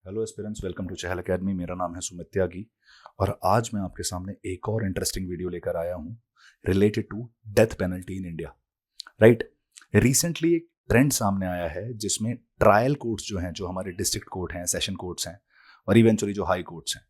Hello aspirants, welcome to Chahal academy. मेरा नाम है सुमित त्यागी और आज मैं आपके सामने एक और इंटरेस्टिंग वीडियो लेकर आया हूँ related to death penalty in India. Right, recently एक ट्रेंड सामने आया है जिसमें ट्रायल कोर्ट्स जो हैं, जो हमारे डिस्ट्रिक्ट कोर्ट हैं, सेशन कोर्ट्स हैं और इवेंचुअली जो हाई कोर्ट्स हैं,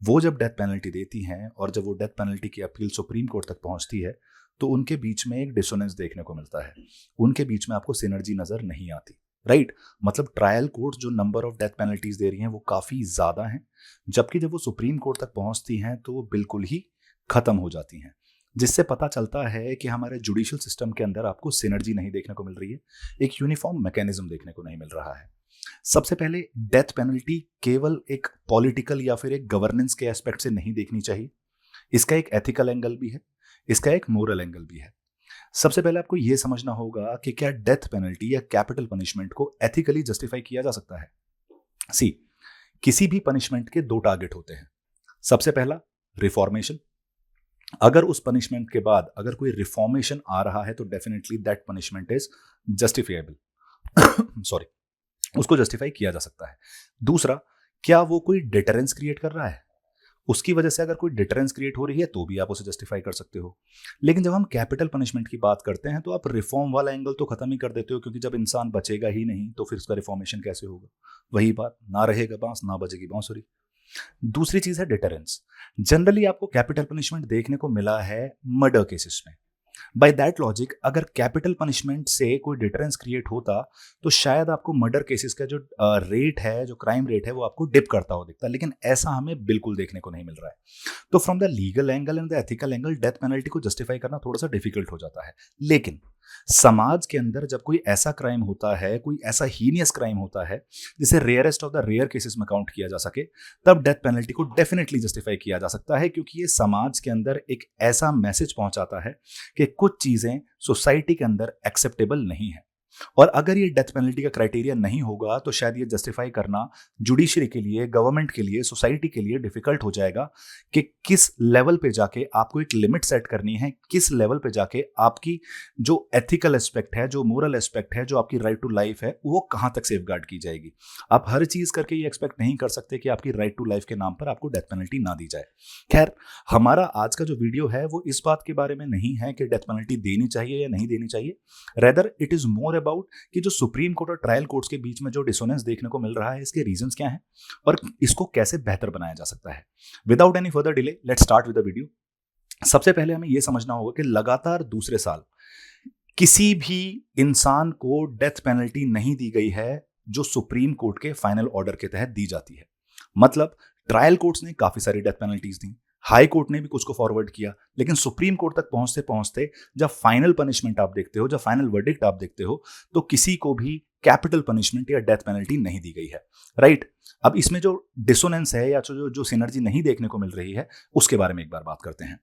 वो जब डेथ पेनल्टी देती हैं और जब वो डेथ पेनल्टी की अपील सुप्रीम कोर्ट तक पहुंचती है तो उनके बीच में एक डिसोनेंस देखने को मिलता है। उनके बीच में आपको सिनर्जी नजर नहीं आती। राइट, मतलब ट्रायल कोर्ट जो नंबर ऑफ डेथ पेनल्टीज दे रही हैं वो काफी ज्यादा हैं, जबकि जब वो सुप्रीम कोर्ट तक पहुंचती हैं तो वो बिल्कुल ही खत्म हो जाती हैं। जिससे पता चलता है कि हमारे जुडिशियल सिस्टम के अंदर आपको सिनर्जी नहीं देखने को मिल रही है, एक यूनिफॉर्म मैकेनिज्म देखने को नहीं मिल रहा है। सबसे पहले डेथ पेनल्टी केवल एक पॉलिटिकल या फिर एक गवर्नेंस के एस्पेक्ट से नहीं देखनी चाहिए। इसका एक एथिकल एंगल भी है, इसका एक मोरल एंगल भी है। सबसे पहले आपको यह समझना होगा कि क्या डेथ पेनल्टी या कैपिटल पनिशमेंट को एथिकली जस्टिफाई किया जा सकता है। सी, किसी भी पनिशमेंट के दो टारगेट होते हैं। सबसे पहला रिफॉर्मेशन। अगर उस पनिशमेंट के बाद अगर कोई रिफॉर्मेशन आ रहा है तो definitely that punishment is justifiable sorry, उसको जस्टिफाई किया जा सकता है। दूसरा, क्या वो कोई डिटरेंस क्रिएट कर रहा है, उसकी वजह से अगर कोई डिटरेंस क्रिएट हो रही है तो भी आप उसे जस्टिफाई कर सकते हो। लेकिन जब हम कैपिटल पनिशमेंट की बात करते हैं तो आप रिफॉर्म वाला एंगल तो खत्म ही कर देते हो, क्योंकि जब इंसान बचेगा ही नहीं तो फिर उसका रिफॉर्मेशन कैसे होगा। वही बात, ना रहेगा बांस ना बजेगी बांसुरी। दूसरी चीज है डिटरेंस। जनरली आपको कैपिटल पनिशमेंट देखने को मिला है मर्डर केसेस में। बाय दैट लॉजिक, अगर कैपिटल पनिशमेंट से कोई डिटरेंस क्रिएट होता तो शायद आपको मर्डर केसेस का जो रेट है, जो क्राइम रेट है, वो आपको डिप करता हो दिखता, लेकिन ऐसा हमें बिल्कुल देखने को नहीं मिल रहा है। तो from the legal angle and the ethical angle death penalty को जस्टिफाई करना थोड़ा सा डिफिकल्ट हो जाता है। लेकिन समाज के अंदर जब कोई ऐसा क्राइम होता है, कोई ऐसा हीनियस क्राइम होता है जिसे rarest of the rare cases में काउंट किया जा सके, तब डेथ पेनल्टी को डेफिनेटली जस्टिफाई किया जा सकता है, क्योंकि ये समाज के अंदर एक ऐसा मैसेज पहुंचाता है कि कुछ चीजें सोसाइटी के अंदर एक्सेप्टेबल नहीं है। और अगर ये डेथ पेनल्टी का क्राइटेरिया नहीं होगा तो शायद ये जस्टिफाई करना जुडिशरी के लिए, गवर्नमेंट के लिए, सोसाइटी के लिए डिफिकल्ट हो जाएगा कि किस लेवल पे जाके आपको एक लिमिट सेट करनी है, किस लेवल पे जाके आपकी जो एथिकल एस्पेक्ट है, जो मोरल एस्पेक्ट है, जो आपकी राइट टू लाइफ है, वो कहां तक सेफगार्ड की जाएगी। आप हर चीज करके ये एक्सपेक्ट नहीं कर सकते कि आपकी राइट टू लाइफ के नाम पर आपको डेथ पेनल्टी ना दी जाए। खैर, हमारा आज का जो वीडियो है वो इस बात के बारे में नहीं है कि डेथ पेनल्टी देनी चाहिए या नहीं देनी चाहिए। Rather it is more about कि जो सुप्रीम कोर्ट और ट्रायल कोर्ट्स के बीच में जो डिसोनेंस देखने को मिल रहा है, इसके रीजंस क्या हैं और इसको कैसे बेहतर बनाया जा सकता है। Without any further delay, let's start with the video. सबसे पहले हमें यह समझना होगा कि लगातार दूसरे साल किसी भी इंसान को डेथ पेनल्टी नहीं दी गई है जो सुप्रीम कोर्ट के फाइनल ऑर्डर के तहत दी जाती है। मतलब ट्रायल कोर्ट्स ने काफी सारी डेथ पेनल्टीज दी, हाई कोर्ट ने भी कुछ को फॉरवर्ड किया, लेकिन सुप्रीम कोर्ट तक पहुंचते पहुंचते जब फाइनल पनिशमेंट आप देखते हो, जब फाइनल वर्डिक्ट आप देखते हो, तो किसी को भी कैपिटल पनिशमेंट या डेथ पेनल्टी नहीं दी गई है। राइट, अब इसमें जो डिसोनेंस है या जो सिनर्जी नहीं देखने को मिल रही है, उसके बारे में एक बार बात करते हैं।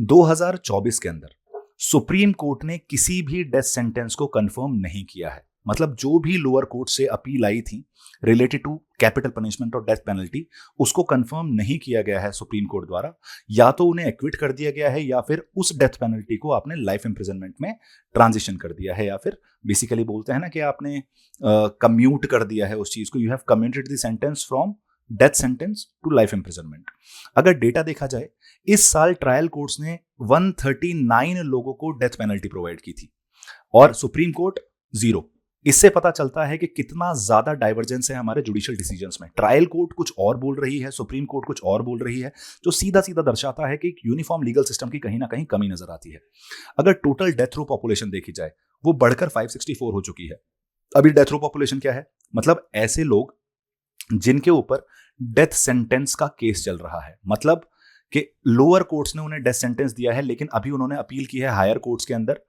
2024 के अंदर सुप्रीम कोर्ट ने किसी भी डेथ सेंटेंस को कंफर्म नहीं किया है। मतलब जो भी लोअर कोर्ट से अपील आई थी रिलेटेड टू कैपिटल पनिशमेंट और डेथ पेनल्टी, उसको कंफर्म नहीं किया गया है सुप्रीम कोर्ट द्वारा। या तो उन्हें एक्विट कर दिया गया है या फिर उस डेथ पेनल्टी को आपने लाइफ इंप्रिजनमेंट में ट्रांजिशन कर दिया है, या फिर बेसिकली बोलते हैं ना कि आपने कम्यूट कर दिया है उस चीज को। You have commuted the sentence from death sentence to life imprisonment. अगर डेटा देखा जाए, इस साल ट्रायल कोर्ट्स ने 139 लोगों को डेथ पेनल्टी प्रोवाइड की थी और सुप्रीम कोर्ट 0। इससे पता चलता है कि कितना ज्यादा डाइवर्जेंस है हमारे जुडिशियल डिसीजंस में। ट्रायल कोर्ट कुछ और बोल रही है, सुप्रीम कोर्ट कुछ और बोल रही है, जो सीधा सीधा दर्शाता है कि यूनिफॉर्म लीगल सिस्टम की कहीं ना कहीं कमी नजर आती है। अगर टोटल डेथ रो पॉपुलेशन देखी जाए, वो बढ़कर 564 हो चुकी है। अभी डेथ रो पॉपुलेशन क्या है? मतलब ऐसे लोग जिनके ऊपर डेथ सेंटेंस का केस चल रहा है। मतलब कि लोअर कोर्ट्स ने उन्हें डेथ सेंटेंस दिया है, लेकिन अभी उन्होंने अपील की है हायर कोर्ट्स के अंदर,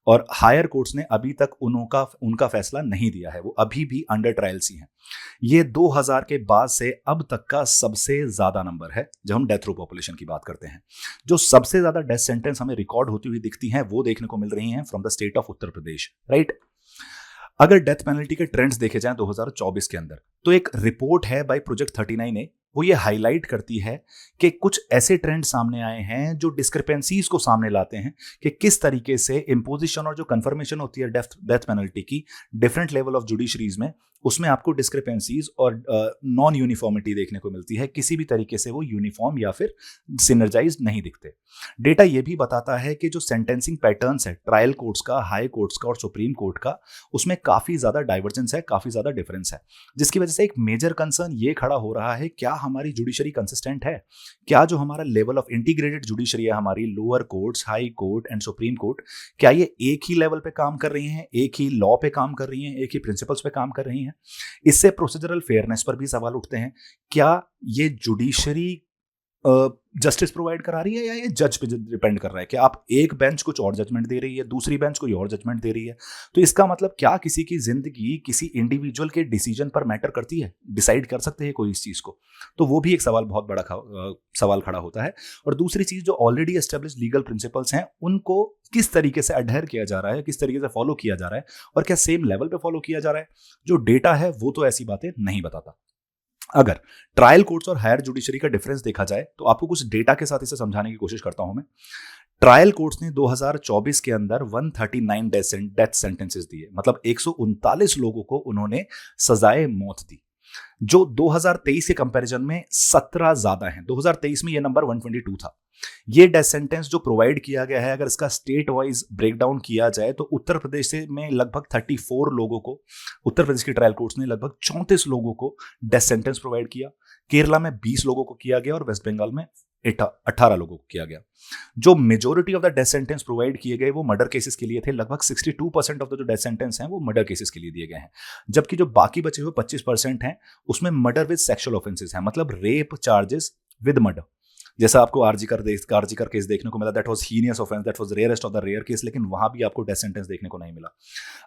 और हायर कोर्ट्स ने अभी तक उनका फैसला नहीं दिया है, वो अभी भी अंडर ट्रायल सी हैं। ये 2000 के बाद से अब तक का सबसे ज्यादा नंबर है जब हम डेथ रो पॉपुलेशन की बात करते हैं। जो सबसे ज्यादा डेथ सेंटेंस हमें रिकॉर्ड होती हुई दिखती हैं वो देखने को मिल रही हैं from the state of Uttar Pradesh. Right, अगर डेथ पेनल्टी के ट्रेंड्स देखे जाएं 2024 के अंदर, तो एक रिपोर्ट है बाय प्रोजेक्ट 39 ने, वो ये हाईलाइट करती है कि कुछ ऐसे ट्रेंड सामने आए हैं जो डिस्क्रिपेंसीज को सामने लाते हैं कि किस तरीके से इंपोजिशन और जो कंफर्मेशन होती है डेथ पेनल्टी की डिफरेंट लेवल ऑफ जुडिशरीज में, उसमें आपको डिस्क्रिपेंसीज और नॉन यूनिफॉर्मिटी देखने को मिलती है, किसी भी तरीके से वो यूनिफॉर्म या फिर सिनर्जाइज नहीं दिखते। डेटा ये भी बताता है कि जो सेंटेंसिंग पैटर्न्स है ट्रायल कोर्ट्स का, हाई कोर्ट्स का और सुप्रीम कोर्ट का, उसमें काफ़ी ज़्यादा डाइवर्जेंस है, काफ़ी ज़्यादा डिफरेंस है, जिसकी वजह से एक मेजर कंसर्न ये खड़ा हो रहा है, क्या हमारी जुडिशरी कंसिस्टेंट है? क्या जो हमारा लेवल ऑफ इंटीग्रेटेड जुडिशरी है, हमारी lower courts, high court and supreme court, क्या ये एक ही लेवल पे काम कर रही हैं, एक ही लॉ पे काम कर रही हैं, एक ही प्रिंसिपल्स पे काम कर रही हैं? इससे प्रोसीजरल फेयरनेस पर भी सवाल उठते हैं। क्या ये जुडिशरी जस्टिस प्रोवाइड करा रही है या ये जज पे डिपेंड कर रहा है कि आप एक बेंच कुछ और जजमेंट दे रही है, दूसरी बेंच कोई और जजमेंट दे रही है? तो इसका मतलब क्या किसी की जिंदगी किसी इंडिविजुअल के डिसीजन पर मैटर करती है? डिसाइड कर सकते हैं कोई इस चीज को? तो वो भी एक सवाल, बहुत बड़ा सवाल खड़ा होता है। और दूसरी चीज, जो ऑलरेडी एस्टेब्लिश लीगल प्रिंसिपल्स हैं उनको किस तरीके से अडहेर किया जा रहा है, किस तरीके से फॉलो किया जा रहा है, और क्या सेम लेवल पे फॉलो किया जा रहा है? जो डेटा है वो तो ऐसी बातें नहीं बताता। अगर ट्रायल कोर्ट्स और हायर जुडिशरी का डिफरेंस देखा जाए तो आपको कुछ डेटा के साथ इसे समझाने की कोशिश करता हूं मैं। ट्रायल कोर्ट्स ने 2024 के अंदर 139 डेथ सेंटेंसेस दिए, मतलब 139 लोगों को उन्होंने सजाए मौत दी, जो 2023 के कंपैरिजन में 17 ज्यादा हैं। 2023 में यह नंबर 122 था। ये डेथ सेंटेंस जो प्रोवाइड किया गया है, अगर इसका स्टेट वाइज ब्रेकडाउन किया जाए तो उत्तर प्रदेश से में लगभग 34 लोगों को, उत्तर प्रदेश की ट्रायल कोर्ट्स ने लगभग 34 लोगों को डेथ सेंटेंस प्रोवाइड किया। केरला में 20 लोगों को किया गया और वेस्ट बंगाल में 18 लोगों को किया गया। जो majority of the death sentence provide किए गए वो मर्डर केसेस के लिए थे। लगभग 62% ऑफ द जो डेथ सेंटेंस हैं वो मर्डर केसेस के लिए दिए गए हैं, जबकि जो बाकी बचे हुए 25% हैं उसमें मर्डर विद सेक्सुअल ऑफेंसेस हैं, मतलब रेप चार्जेस विद मर्डर। जैसा आपको आरजीकर केस देखने को मिला, that was heinous offence, that was rarest of the rare case, लेकिन वहां भी आपको डेथ सेंटेंस देखने को नहीं मिला।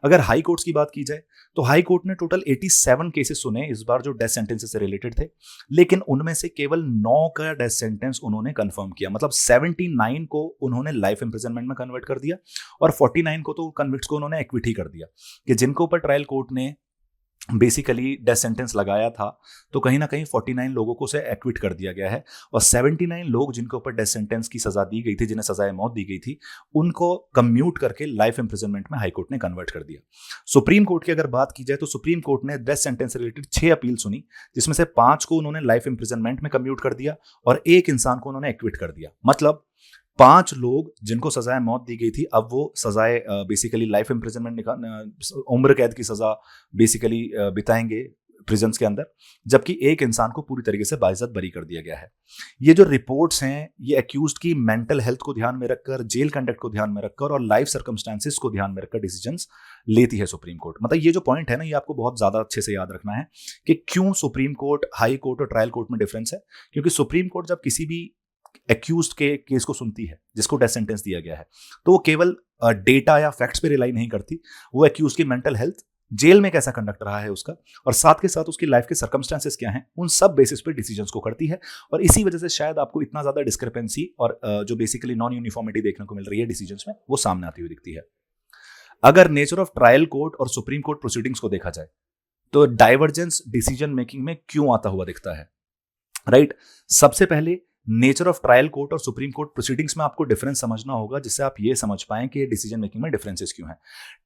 अगर हाई कोर्ट्स की बात की जाए तो हाई कोर्ट ने टोटल 87 केसेस सुने इस बार जो डेथ सेंटेंसेस से रिलेटेड थे, लेकिन उनमें से केवल 9 का डेथ सेंटेंस उन्होंने कंफर्म किया, मतलब 79 को उन्होंने लाइफ इंप्रिजनमेंट में कन्वर्ट कर दिया और 49 को तो कन्विक्ट्स को उन्होंने एक्विटी कर दिया, कि जिनको ऊपर ट्रायल कोर्ट ने बेसिकली डेथ सेंटेंस लगाया था तो कहीं ना कहीं 49 लोगों को से एक्विट कर दिया गया है, और 79 लोग जिनके ऊपर डेथ सेंटेंस की सजा दी गई थी, जिन्हें सजाए मौत दी गई थी, उनको कम्यूट करके लाइफ इंप्रिजनमेंट में हाई कोर्ट ने कन्वर्ट कर दिया। सुप्रीम कोर्ट की अगर बात की जाए तो सुप्रीम कोर्ट ने डेथ सेंटेंस से रिलेटेड 6 अपील सुनी, जिसमें से 5 को उन्होंने लाइफ इंप्रिजनमेंट में कम्यूट कर दिया और 1 इंसान को उन्होंने एक्विट कर दिया। मतलब 5 लोग जिनको सजाए मौत दी गई थी, अब वो सजाए बेसिकली लाइफ इंप्रिजनमेंट, उम्र कैद की सजा बेसिकली बिताएंगे प्रिजन्स के अंदर, जबकि 1 इंसान को पूरी तरीके से बाइज्जत बरी कर दिया गया है। ये जो रिपोर्ट्स हैं ये एक्यूज्ड की मेंटल हेल्थ को ध्यान में रखकर, जेल कंडक्ट को ध्यान में रखकर और लाइफ सर्कमस्टांसिस को ध्यान में रखकर डिसीजंस लेती है सुप्रीम कोर्ट। मतलब ये जो पॉइंट है ना, ये आपको बहुत ज्यादा अच्छे से याद रखना है कि क्यों सुप्रीम कोर्ट, हाई कोर्ट और ट्रायल कोर्ट में डिफरेंस है। क्योंकि सुप्रीम कोर्ट जब किसी भी एक्यूज्ड के केस को सुनती है जिसको डेथ सेंटेंस दिया गया है, तो वो केवल डेटा या फैक्ट्स पे रिलाई नहीं करती, वो एक्यूज्ड की मेंटल हेल्थ, जेल में कैसा कंडक्ट रहा है उसका, और साथ के साथ उसकी लाइफ के सर्कमस्टेंसेस क्या हैं, उन सब बेसिस पे डिसीजंस को करती है। और इसी वजह से शायद आपको इतना ज्यादा डिस्क्रिपेंसी और जो बेसिकली नॉन यूनिफॉर्मिटी देखने को मिल रही है डिसीजंस में, वो सामने आती हुई दिखती है। अगर नेचर ऑफ ट्रायल कोर्ट और सुप्रीम कोर्ट प्रोसीडिंग्स को देखा जाए तो डाइवर्जेंस डिसीजन मेकिंग में क्यों आता हुआ दिखता है, राइट? सबसे पहले नेचर ऑफ ट्रायल कोर्ट और सुप्रीम कोर्ट प्रोसीडिंग्स में आपको डिफरेंस समझना होगा, जिससे आप ये समझ पाएं कि डिसीजन मेकिंग में डिफरेंसेस क्यों हैं।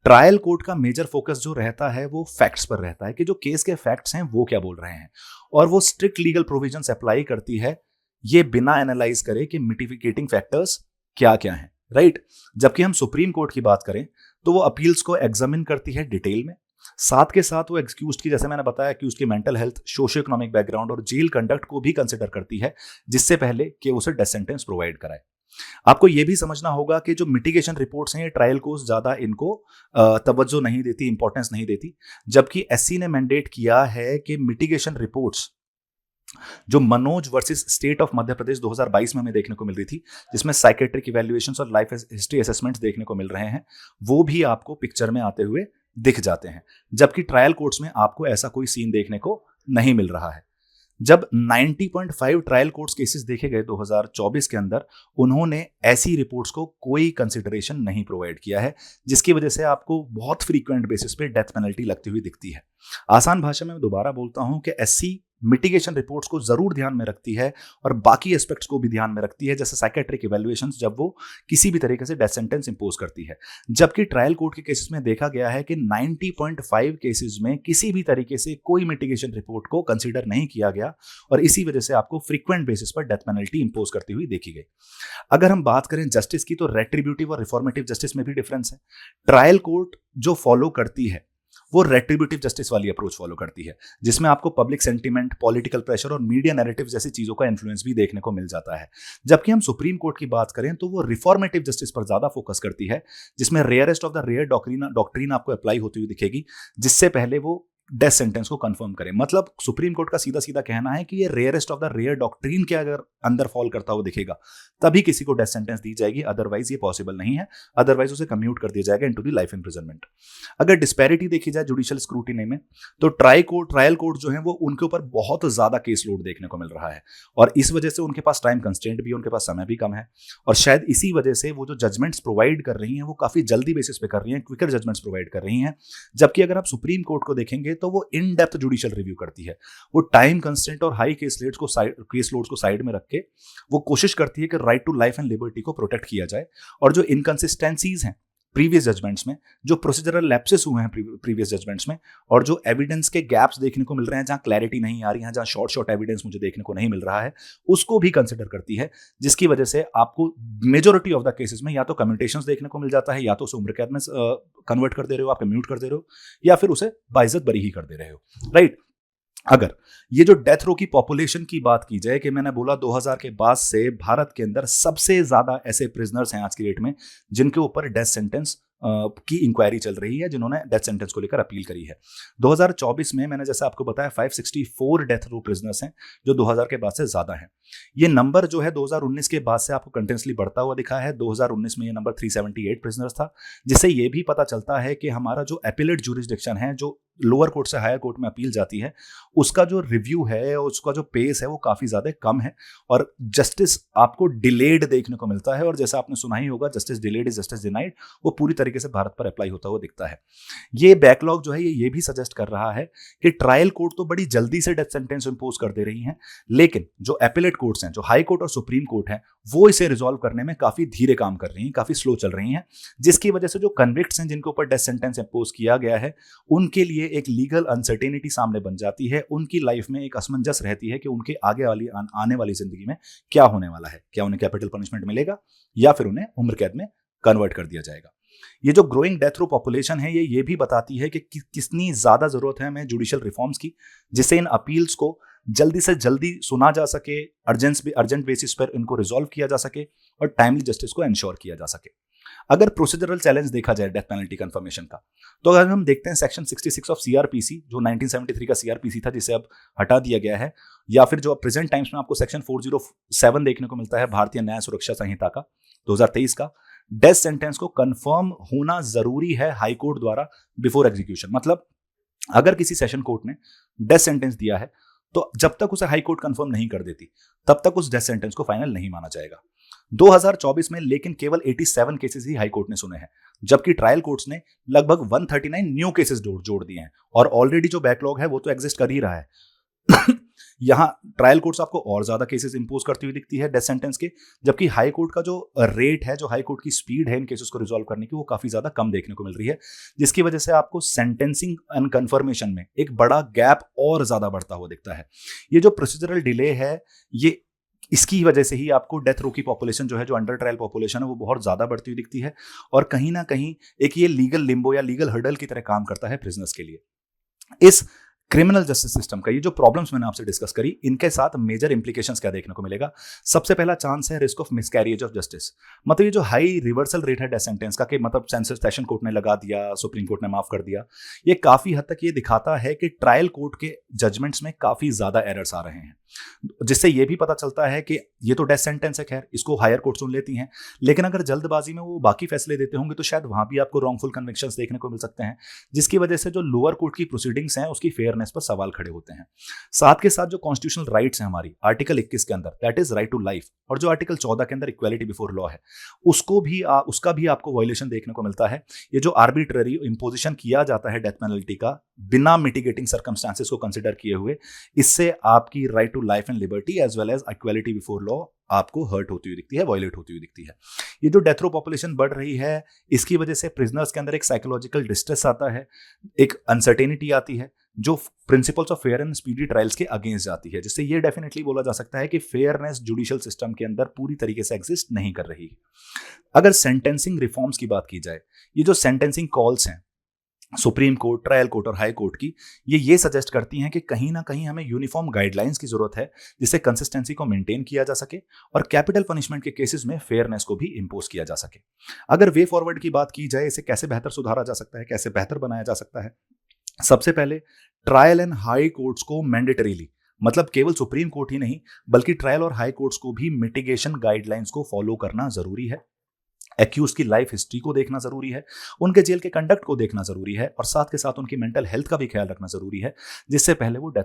ट्रायल कोर्ट का मेजर फोकस जो रहता है वो फैक्ट्स पर रहता है, कि जो केस के फैक्ट्स हैं वो क्या बोल रहे हैं, और वो स्ट्रिक्ट लीगल प्रोविजंस अप्लाई करती है ये बिना एनालाइज करे कि मिटिफिकेटिंग फैक्टर्स क्या क्या हैं, राइट? जबकि हम सुप्रीम कोर्ट की बात करें तो वो अपील्स को एग्जामिन करती है डिटेल में, साथ के साथ वो एक्सक्यूज्ड की, जैसे मैंने बताया, एक्यूज्ड की mental health, socio economic background और जेल कंडक्ट को भी कंसिडर करती है, जिससे पहले कि उसे डेथ सेंटेंस प्रोवाइड कराए। आपको यह भी समझना होगा कि जो मिटिगेशन रिपोर्ट्स हैं ये ट्रायल कोर्ट ज्यादा इनको तवज्जो नहीं देती, इंपॉर्टेंस नहीं देती, जबकि एससी ने मैंडेट किया है कि मिटिगेशन रिपोर्ट्स जो Manoj versus state of Madhya Pradesh 2022 में हमें देखने को मिल रही थी, जिसमें साइकेट्रिक इवैल्यूएशंस और लाइफ हिस्ट्री असेसमेंट्स देखने को मिल रहे हैं, वो भी आपको पिक्चर में आते हुए दिख जाते हैं, जबकि ट्रायल कोर्ट्स में आपको ऐसा कोई सीन देखने को नहीं मिल रहा है। जब 90.5 ट्रायल कोर्ट्स केसेस देखे गए 2024 के अंदर, उन्होंने ऐसी रिपोर्ट्स को कोई कंसिडरेशन नहीं प्रोवाइड किया है, जिसकी वजह से आपको बहुत फ्रीक्वेंट बेसिस पे डेथ पेनल्टी लगती हुई दिखती है। आसान भाषा में मैं दोबारा बोलता हूं कि एससी मिटिगेशन रिपोर्ट्स को जरूर ध्यान में रखती है और बाकी एस्पेक्ट्स को भी ध्यान में रखती है, जैसे साइकेट्रिक इवैल्यूएशंस, जब वो किसी भी तरीके से डेथ सेंटेंस इंपोज करती है। जबकि ट्रायल कोर्ट के केसेस में देखा गया है कि 90.5 केसेस में किसी भी तरीके से कोई मिटिगेशन रिपोर्ट को कंसीडर नहीं किया गया और इसी वजह से आपको फ्रीक्वेंट बेसिस पर डेथ पेनल्टी इंपोज करती हुई देखी गई। अगर हम बात करें जस्टिस की, तो रेट्रिब्यूटिव और रिफॉर्मेटिव जस्टिस में भी डिफरेंस है। ट्रायल कोर्ट जो फॉलो करती है वो रेट्रिब्यूटिव जस्टिस वाली अप्रोच फॉलो करती है, जिसमें आपको पब्लिक सेंटीमेंट, पॉलिटिकल प्रेशर और मीडिया नैरेटिव जैसी चीजों का इन्फ्लुएंस भी देखने को मिल जाता है। जबकि हम सुप्रीम कोर्ट की बात करें तो वो रिफॉर्मेटिव जस्टिस पर ज्यादा फोकस करती है, जिसमें rarest of the rare doctrine आपको अप्लाई होती हुई दिखेगी, जिससे पहले वो डेथ सेंटेंस को कंफर्म करें। मतलब सुप्रीम कोर्ट का सीधा सीधा कहना है कि ये rarest of the rare doctrine के अगर अंदर फॉल करता हुआ दिखेगा तभी किसी को डेथ सेंटेंस दी जाएगी, अदरवाइज ये पॉसिबल नहीं है, अदरवाइज उसे कम्यूट कर दिया जाएगा इनटू द लाइफ इंप्रिजनमेंट। अगर डिस्पैरिटी देखी जाए जुडिशियल स्क्रूटिनी में, तो ट्रायल कोर्ट जो है वो उनके ऊपर बहुत ज्यादा केस लोड देखने को मिल रहा है और इस वजह से उनके पास टाइम कंस्ट्रेंट भी, उनके पास समय भी कम है और शायद इसी वजह से वो जो जजमेंट्स प्रोवाइड कर रही हैं वो काफी जल्दी बेसिस पे कर रही हैं, क्विकर जजमेंट्स प्रोवाइड कर रही हैं। जबकि अगर आप सुप्रीम कोर्ट को देखेंगे तो वो इन डेप्थ जुडिशियल रिव्यू करती है। वो टाइम कंस्टेंट और हाई केस लोड्स को साइड में रख के वो कोशिश करती है कि right to life and liberty को प्रोटेक्ट किया जाए और जो इनकंसिस्टेंसीज हैं प्रीवियस जजमेंट्स में, जो प्रोसीजरल लैप्सेस हुए हैं प्रीवियस जजमेंट्स में और जो एविडेंस के गैप्स देखने को मिल रहे हैं, जहां क्लैरिटी नहीं आ रही है, जहां शॉर्ट एविडेंस मुझे देखने को नहीं मिल रहा है, उसको भी कंसिडर करती है, जिसकी वजह से आपको मेजोरिटी ऑफ द केसेस में या तो कम्यूटेशंस देखने को मिल जाता है, या तो उसे उम्र कैद में कन्वर्ट कर दे रहे हो, आप कम्यूट कर दे रहे हो, या फिर उसे बाइज्जत बरी ही कर दे रहे हो, राइट। अगर ये जो डेथ रो की पॉपुलेशन की बात की जाए, कि मैंने बोला 2000 के बाद से भारत के अंदर सबसे ज्यादा ऐसे प्रिजनर्स हैं आज की डेट में जिनके ऊपर डेथ सेंटेंस की इंक्वायरी चल रही है, जिन्होंने डेथ सेंटेंस को लेकर अपील करी है। 2024 में मैंने जैसे आपको बताया 564 डेथ रो प्रिजनर्स हैं, जो 2000 के बाद से ज्यादा हैं। ये नंबर जो है 2019 के बाद से आपको कंटिन्यूसली बढ़ता हुआ दिखा है। 2019 में ये नंबर 378 प्रिजनर्स था, जिससे ये भी पता चलता है कि हमारा जो एपिलेट ज्यूरिसडिक्शन है, जो लोअर कोर्ट से हायर कोर्ट में अपील जाती है, उसका जो रिव्यू है, उसका जो पेस है, वो काफी ज्यादा कम है और जस्टिस आपको डिलेड देखने को मिलता है। और जैसा आपने सुना ही होगा, justice delayed is justice denied, वो पूरी तरीके से भारत पर अप्लाई होता हुआ दिखता है। ये बैकलॉग जो है ये भी सजेस्ट कर रहा है कि ट्रायल कोर्ट तो बड़ी जल्दी से डेथ सेंटेंस इंपोज कर दे रही हैं, लेकिन जो एपिलेट कोर्ट्स हैं, जो हाई कोर्ट और सुप्रीम कोर्ट हैं, वो इसे रिजॉल्व करने में काफी धीरे काम कर रही हैं, काफी स्लो चल रही हैं, जिसकी वजह से जो कन्विक्ट्स हैं, जिनके ऊपर डेथ सेंटेंस इंपोज किया गया है, उनके लिए एक लीगल अनसर्टेनिटी सामने बन जाती है। उनकी लाइफ में एक असमंजस रहती है कि उनके आने वाली जिंदगी में क्या होने वाला है, क्या उन्हें कैपिटल पनिशमेंट मिलेगा या फिर उन्हें उम्र कैद में कन्वर्ट कर दिया जाएगा। ये जो ग्रोइंग डेथ रो पॉपुलेशन है, ये भी बताती है कि कितनी ज्यादा जरूरत है हमें जुडिशियल रिफॉर्म्स की, जिससे इन अपील्स को जल्दी से जल्दी सुना जा सके, अर्जेंट बेसिस पर इनको रिजॉल्व किया जा सके और टाइमली जस्टिस को एंश्योर किया जा सके। अगर प्रोसीजरल चैलेंज देखा जाए डेथ पेनल्टी कंफर्मेशन का, तो अगर हम देखते हैं सेक्शन 66 ऑफ सीआरपीसी, जो 1973 का सीआरपीसी था, जिसे अब हटा दिया गया है, या फिर जो प्रेजेंट टाइम्स में आपको सेक्शन 407 देखने को मिलता है भारतीय न्याय सुरक्षा संहिता का 2023 का, डेथ सेंटेंस को कंफर्म होना जरूरी है हाई कोर्ट द्वारा बिफोर एग्जीक्यूशन। मतलब अगर किसी सेशन कोर्ट ने डेथ सेंटेंस दिया है, तो जब तक उसे हाई कोर्ट कंफर्म नहीं कर देती, तब तक उस डेथ सेंटेंस को फाइनल नहीं माना जाएगा। 2024 में लेकिन केवल 87 केसेस ही हाई कोर्ट ने सुने हैं, जबकि ट्रायल कोर्ट्स ने लगभग 139 न्यू केसेस जोड़ दिए हैं और ऑलरेडी जो बैकलॉग है वो तो एग्जिस्ट कर ही रहा है। यहाँ ट्रायल कोर्ट्स आपको और ज्यादा केसेस इंपोज करती हुई दिखती है डेथ सेंटेंस के, जबकि हाई कोर्ट का जो रेट है, जो हाई कोर्ट की स्पीड है इन केसेस को रिजॉल्व करने की, वो काफी ज्यादा कम देखने को मिल रही है, जिसकी वजह से आपको सेंटेंसिंग एंड कन्फर्मेशन में एक बड़ा गैप और ज्यादा बढ़ता हुआ दिखता है। ये जो प्रोसीजरल डिले है, ये इसकी वजह से ही आपको डेथ रो की पॉपुलेशन जो है, जो अंडर ट्रायल पॉपुलेशन है, वो बहुत ज्यादा बढ़ती हुई दिखती है और कहीं ना कहीं एक ये लीगल लिम्बो या लीगल हर्डल की तरह काम करता है प्रिजनर्स के लिए। इस क्रिमिनल जस्टिस सिस्टम का ये जो प्रॉब्लम्स मैंने आपसे डिस्कस करी, इनके साथ मेजर इंप्लीकेशंस क्या देखने को मिलेगा। सबसे पहला चांस है रिस्क ऑफ मिसकैरिएज ऑफ जस्टिस। मतलब ये जो हाई रिवर्सल रेट है डेथ सेंटेंस का, कि मतलब सेशन कोर्ट ने लगा दिया, सुप्रीम कोर्ट ने माफ कर दिया, ये काफी हद तक ये दिखाता है कि ट्रायल कोर्ट के जजमेंट्स में काफी ज्यादा एरर्स आ रहे हैं, जिससे ये भी पता चलता है कि ये तो डेथ सेंटेंस है, खैर इसको हायर कोर्ट सुन लेती हैं, लेकिन अगर जल्दबाजी में वो बाकी फैसले देते होंगे तो शायद वहां भी आपको रॉन्गफुल कन्विक्शंस देखने को मिल सकते हैं, जिसकी वजह से जो लोअर कोर्ट की प्रोसीडिंग्स हैं उसकी फेयर फेयरनेस पर सवाल खड़े होते हैं। साथ के साथ जो कॉन्स्टिट्यूशनल राइट्स हैं हमारी आर्टिकल 21 के अंदर, that is right to life, और जो आर्टिकल 14 के अंदर इक्वालिटी बिफोर लॉ है, उसका भी आपको वायलेशन देखने को मिलता है। ये जो आर्बिट्ररी इंपोजिशन किया जाता है डेथ पेनल्टी का बिना मिटिगेटिंग सर्कमस्टांसेस को कंसिडर किए हुए, इससे आपकी right to life and liberty as well as equality before law आपको हर्ट होती हुई दिखती है, वायलेट होती हुई दिखती है। ये जो डेथ रो पॉपुलेशन बढ़ रही है, इसकी वजह से प्रिजनर्स के अंदर एक साइकोलॉजिकल डिस्ट्रेस आता है, एक अनसर्टेनिटी आती है, जो principles of fair and speedy trials के अगेंस्ट जाती है, जिससे ये डेफिनेटली बोला जा सकता है कि फेयरनेस जुडिशियल सिस्टम के अंदर पूरी तरीके से एग्जिस्ट नहीं कर रही। अगर सेंटेंसिंग रिफॉर्म्स की बात की जाए, ये जो सेंटेंसिंग कॉल्स हैं सुप्रीम कोर्ट, ट्रायल कोर्ट और हाई कोर्ट की, ये सजेस्ट करती हैं कि कहीं ना कहीं हमें यूनिफॉर्म गाइडलाइंस की जरूरत है, जिससे कंसिस्टेंसी को मेंटेन किया जा सके और कैपिटल पनिशमेंट के केसेस में फेयरनेस को भी इंपोज किया जा सके। अगर वे फॉरवर्ड की बात की जाए, इसे कैसे बेहतर सुधारा जा सकता है, कैसे बेहतर बनाया जा सकता है, सबसे पहले ट्रायल एंड हाई कोर्ट्स को मैंडेटरीली, मतलब केवल सुप्रीम कोर्ट ही नहीं बल्कि ट्रायल और हाई कोर्ट्स को भी मिटिगेशन गाइडलाइंस को फॉलो करना जरूरी है। एक्यूज की लाइफ हिस्ट्री को देखना जरूरी है, उनके जेल के कंडक्ट को देखना जरूरी है, और साथ के साथ उनकी मेंटल हेल्थ का भी ख्याल रखना जरूरी है, जिससे पहले वो डेथ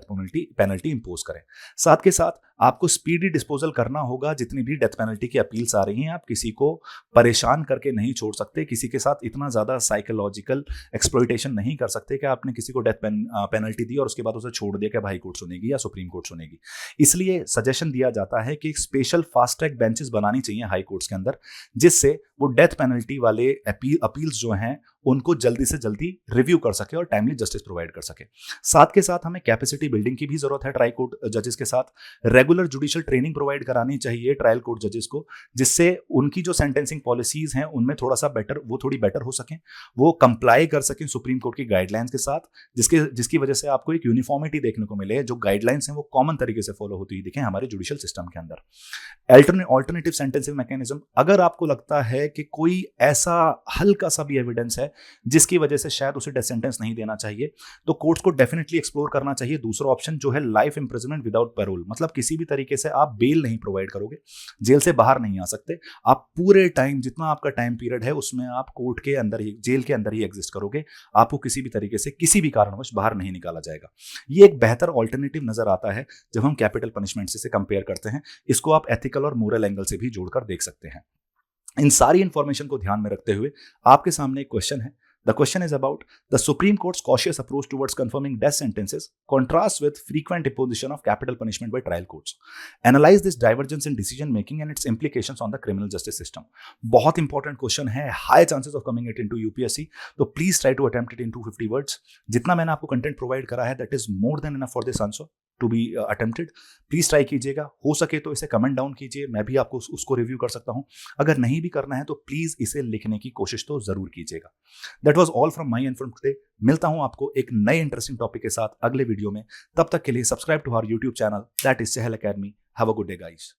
पेनल्टी इंपोज करें। साथ के साथ आपको स्पीडी डिस्पोजल करना होगा। जितनी भी डेथ पेनल्टी की अपील्स आ रही हैं, आप किसी को परेशान करके नहीं छोड़ सकते, किसी के साथ इतना ज्यादा साइकोलॉजिकल एक्सप्लॉइटेशन नहीं कर सकते कि आपने किसी को डेथ पेनल्टी दी और उसके बाद उसे छोड़ दिया कि हाई कोर्ट सुनेगी या सुप्रीम कोर्ट सुनेगी। इसलिए सजेशन दिया जाता है कि स्पेशल फास्ट ट्रैक बेंचेस बनानी चाहिए हाई कोर्ट्स के अंदर, जिससे वो डेथ पेनल्टी वाले अपील्स जो हैं उनको जल्दी से जल्दी रिव्यू कर सके और टाइमली जस्टिस प्रोवाइड कर सके। साथ के साथ हमें कैपेसिटी बिल्डिंग की भी जरूरत है ट्राई कोर्ट जजेस के साथ। रेगुलर जुडिशियल ट्रेनिंग प्रोवाइड करानी चाहिए ट्रायल कोर्ट जजेस को, जिससे उनकी जो सेंटेंसिंग पॉलिसीज हैं उनमें थोड़ी बेटर हो सकें, वो कंप्लाई कर सकें सुप्रीम कोर्ट की गाइडलाइंस के साथ, जिसकी वजह से आपको एक यूनिफॉर्मिटी देखने को मिले, जो गाइडलाइंस हैं वो कॉमन तरीके से फॉलो होती हुई दिखें हमारे जुडिशियल सिस्टम के अंदर। ऑल्टरनेटिव सेंटेंसिंग मैकेनिज्म, अगर आपको लगता है कि कोई ऐसा हल्का सा भी एविडेंस है जिसकी वजह से शायद उसे डेथ सेंटेंस नहीं देना चाहिए, तो कोर्ट्स को डेफिनेटली एक्सप्लोर करना चाहिए दूसरा ऑप्शन, जो है लाइफ इंप्रिजनमेंट विदाउट पैरोल। मतलब किसी भी तरीके से आप बेल नहीं प्रोवाइड करोगे, जेल से बाहर नहीं आ सकते, आप पूरे टाइम, जितना आपका टाइम पीरियड है उसमें आप कोर्ट के अंदर ही, जेल के अंदर ही एग्जिस्ट करोगे, आपको किसी भी तरीके से किसी भी कारणवश बाहर नहीं निकाला जाएगा। ये एक बेहतर ऑल्टरनेटिव नजर आता है जब हम कैपिटल पनिशमेंट से कंपेयर करते हैं। इसको आप एथिकल और मोरल एंगल से भी जोड़कर देख सकते हैं। इन सारी इंफॉर्मेशन को ध्यान में रखते हुए आपके सामने एक क्वेश्चन है। The question is about the Supreme Court's cautious approach towards confirming death sentences contrasts with frequent imposition of capital punishment by trial courts. Analyze this divergence in decision making and its implications on the criminal justice system. बहुत important question है, high chances of coming it into UPSC, तो please try to attempt it in 250 words. जितना मैंने आपको content provide करा है that is more than enough for this answer to be attempted. Please try कीजिएगा, हो सके तो इसे कमेंट डाउन कीजिए, मैं भी आपको उसको रिव्यू कर सकता हूं। अगर नहीं भी करना है तो प्लीज इसे लिखने की कोशिश तो जरूर कीजिएगा। That was all from my and from today. मिलता हूं आपको एक नए इंटरेस्टिंग टॉपिक के साथ अगले वीडियो में। तब तक के लिए subscribe to our YouTube channel that is Chahal academy. Have a good day guys.